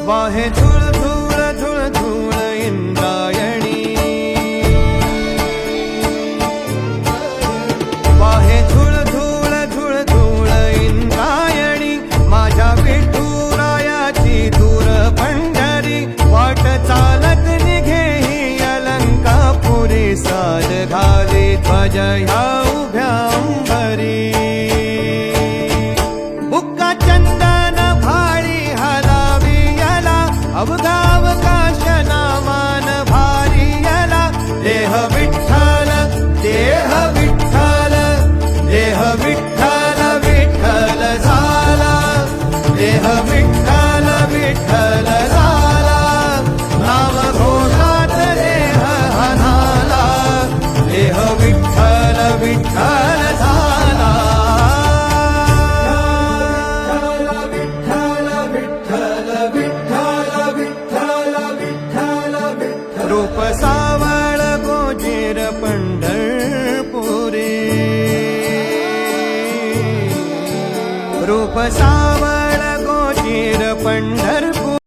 वाहे धूळ धूळ धूळ धूळ इंद्रायणी, वाहे धूळ धूळ धूळ धूळ इंद्रायणी, माझ्या विठुरायाची दूर पंढरी, वाट चालत निघे ही अलंकापुरी, साज घाली ध्वज ह्या उभ्या अंबरी, बुक्का चंदन भाळी हलावी याला, अवघावकाश नामान भारी याला, देह विठ्ठल देह विठ्ठल देह विठ्ठल विठ्ठल झाला, देह विठ्ठल विठ्ठल झाला, नाम घोषात देह हनाला, देह विठ्ठल विठ्ठल झाला, विठ्ठल विठ्ठल विठ्ठल विठ्ठल विठ्ठल विठ्ठल, रूप सावळ गोजीर पंढरपुरी, रूप सावळ गोजीर पंढरपुरी,